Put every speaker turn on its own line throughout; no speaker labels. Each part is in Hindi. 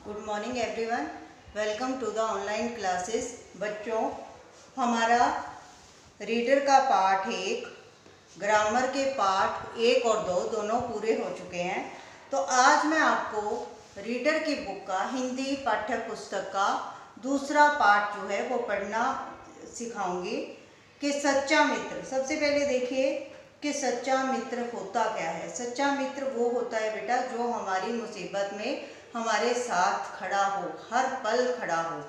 Good morning everyone, welcome to the online classes. बच्चों, हमारा रीडर का पाठ 1, ग्रामर के पाठ 1 और 2 दोनों पूरे हो चुके हैं। तो आज मैं आपको रीडर की बुक का हिंदी पाठ्य पुस्तक का दूसरा पाठ जो है वो पढ़ना सिखाऊंगी कि सच्चा मित्र। सबसे पहले देखिए कि सच्चा मित्र होता क्या है। सच्चा मित्र वो होता है बेटा जो हमारी मुसीबत में हमारे साथ खड़ा हो, हर पल खड़ा हो,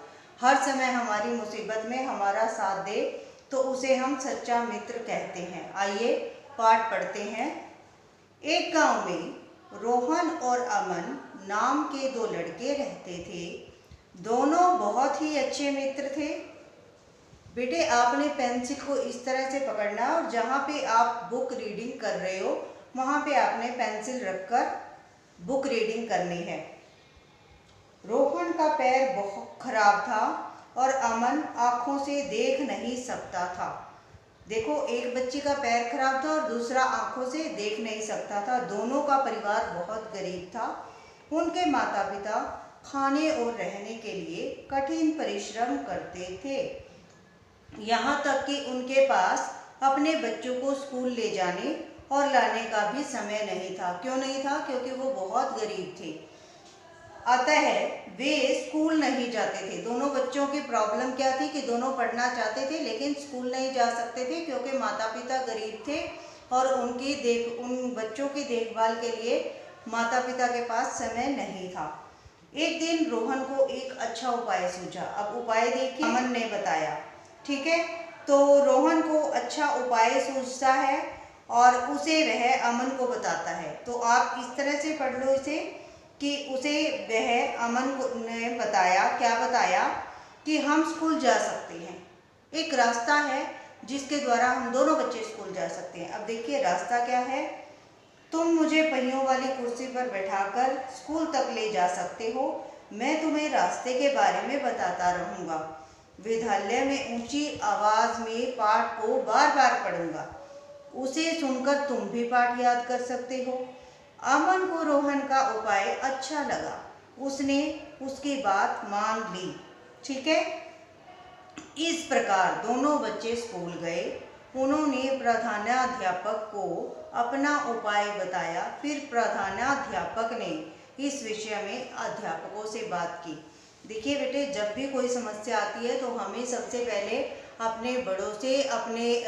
हर समय हमारी मुसीबत में हमारा साथ दे, तो उसे हम सच्चा मित्र कहते हैं। आइए पाठ पढ़ते हैं। एक गांव में रोहन और अमन नाम के 2 लड़के रहते थे। दोनों बहुत ही अच्छे मित्र थे। बेटे, आपने पेंसिल को इस तरह से पकड़ना और जहाँ पे आप बुक रीडिंग कर रहे हो वहाँ पे आपने पेंसिल रखकर बुक रीडिंग करनी है। रोहन का पैर बहुत खराब था और अमन आँखों से देख नहीं सकता था। देखो, एक बच्ची का पैर खराब था और दूसरा आँखों से देख नहीं सकता था। दोनों का परिवार बहुत गरीब था। उनके माता पिता खाने और रहने के लिए कठिन परिश्रम करते थे। यहाँ तक कि उनके पास अपने बच्चों को स्कूल ले जाने और लाने का भी समय नहीं था। क्यों नहीं था? क्योंकि वो बहुत गरीब थे। अतः वे स्कूल नहीं जाते थे। दोनों बच्चों की प्रॉब्लम क्या थी कि दोनों पढ़ना चाहते थे लेकिन स्कूल नहीं जा सकते थे क्योंकि माता पिता गरीब थे और उन बच्चों की देखभाल के लिए माता पिता के पास समय नहीं था। एक दिन रोहन को एक अच्छा उपाय सूझा। अब उपाय देखिए, अमन ने बताया। ठीक है, तो रोहन को अच्छा उपाय सूझता है और उसे वह अमन को बताता है। तो आप इस तरह से पढ़ लो इसे कि उसे वह अमन ने बताया। क्या बताया? कि हम स्कूल जा सकते हैं। एक रास्ता है जिसके द्वारा हम दोनों बच्चे स्कूल जा सकते हैं। अब देखिए रास्ता क्या है। तुम मुझे पहियों वाली कुर्सी पर बैठाकर स्कूल तक ले जा सकते हो। मैं तुम्हें रास्ते के बारे में बताता रहूँगा। विद्यालय में ऊंची आवाज़ में पाठ को बार बार पढ़ूंगा। उसे सुनकर तुम भी पाठ याद कर सकते हो। अमन को रोहन का उपाय अच्छा लगा। उसने उसकी बात मान ली। ठीक है, इस प्रकार दोनों बच्चे स्कूल गए। उन्होंने प्रधानाध्यापक को अपना उपाय बताया। फिर प्रधानाध्यापक ने इस विषय में अध्यापकों से बात की। देखिए बेटे, जब भी कोई समस्या आती है तो हमें सबसे पहले अपने बड़ों से, अपने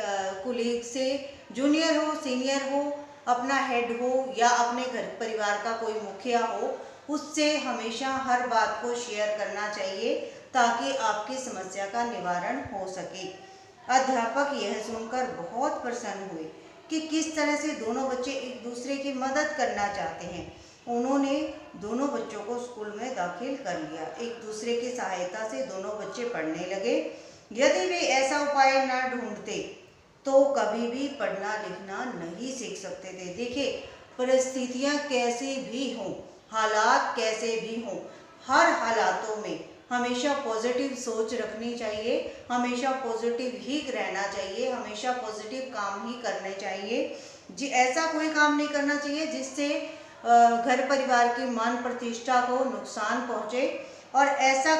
कुलीग से, जूनियर हो, सीनियर हो, अपना हेड हो या अपने घर परिवार का कोई मुखिया हो, उससे हमेशा हर बात को शेयर करना चाहिए ताकि आपकी समस्या का निवारण हो सके। अध्यापक यह सुनकर बहुत प्रसन्न हुए कि किस तरह से दोनों बच्चे एक दूसरे की मदद करना चाहते हैं। उन्होंने दोनों बच्चों को स्कूल में दाखिल कर लिया। एक दूसरे की सहायता से दोनों बच्चे पढ़ने लगे। यदि वे ऐसा उपाय न ढूंढते तो कभी भी पढ़ना लिखना नहीं सीख सकते थे। देखिए, परिस्थितियाँ कैसी भी हों, हालात कैसे भी हों, हर हालातों में हमेशा पॉजिटिव सोच रखनी चाहिए, हमेशा पॉजिटिव ही रहना चाहिए, हमेशा पॉजिटिव काम ही करने चाहिए। जी, ऐसा कोई काम नहीं करना चाहिए जिससे घर परिवार की मान प्रतिष्ठा को नुकसान पहुँचे। और ऐसा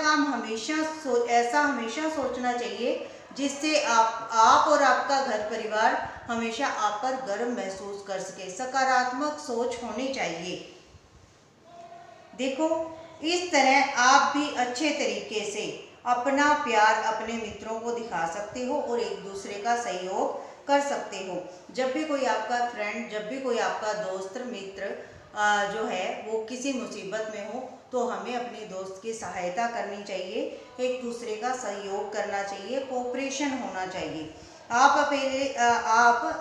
हमेशा सोचना चाहिए जिससे आप और आपका घर परिवार हमेशा आप पर गर्व महसूस कर सके। सकारात्मक सोच होनी चाहिए। देखो, इस तरह आप भी अच्छे तरीके से अपना प्यार अपने मित्रों को दिखा सकते हो और एक दूसरे का सहयोग कर सकते हो। जब भी कोई आपका फ्रेंड, जब भी कोई आपका दोस्त मित्र जो है वो किसी मुसीबत में हो तो हमें अपने दोस्त की सहायता करनी चाहिए, एक दूसरे का सहयोग करना चाहिए, कोऑपरेशन होना चाहिए। आप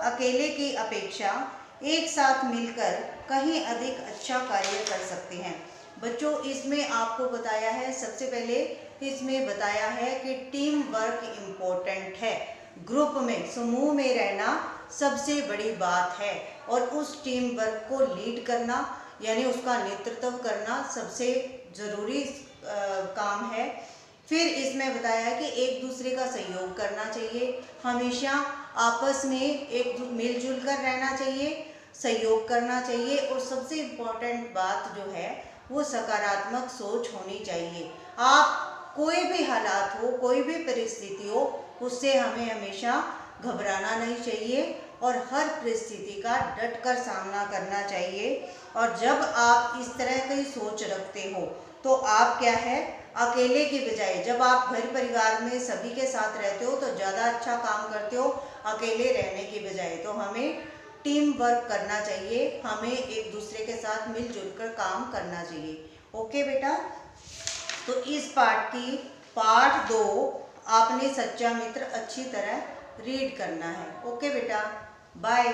अकेले की अपेक्षा एक साथ मिलकर कहीं अधिक अच्छा कार्य कर सकते हैं। बच्चों, इसमें आपको बताया है, सबसे पहले इसमें बताया है कि टीम वर्क इम्पोर्टेंट है। ग्रुप में, समूह में रहना सबसे बड़ी बात है और उस टीम वर्क को लीड करना यानी उसका नेतृत्व करना सबसे ज़रूरी काम है। फिर इसमें बताया है कि एक दूसरे का सहयोग करना चाहिए, हमेशा आपस में एक मिलजुल कर रहना चाहिए, सहयोग करना चाहिए और सबसे इम्पोर्टेंट बात जो है वो सकारात्मक सोच होनी चाहिए। आप कोई भी हालात हो, कोई भी परिस्थिति हो, उससे हमें हमेशा घबराना नहीं चाहिए और हर परिस्थिति का डट कर सामना करना चाहिए। और जब आप इस तरह की सोच रखते हो तो आप क्या है, अकेले की बजाय जब आप घर परिवार में सभी के साथ रहते हो तो ज़्यादा अच्छा काम करते हो अकेले रहने की बजाय। तो हमें टीम वर्क करना चाहिए, हमें एक दूसरे के साथ मिलजुल कर काम करना चाहिए। ओके बेटा, तो इस पार्ट 2 आपने सच्चा मित्र अच्छी तरह रीड करना है। ओके बेटा, बाय।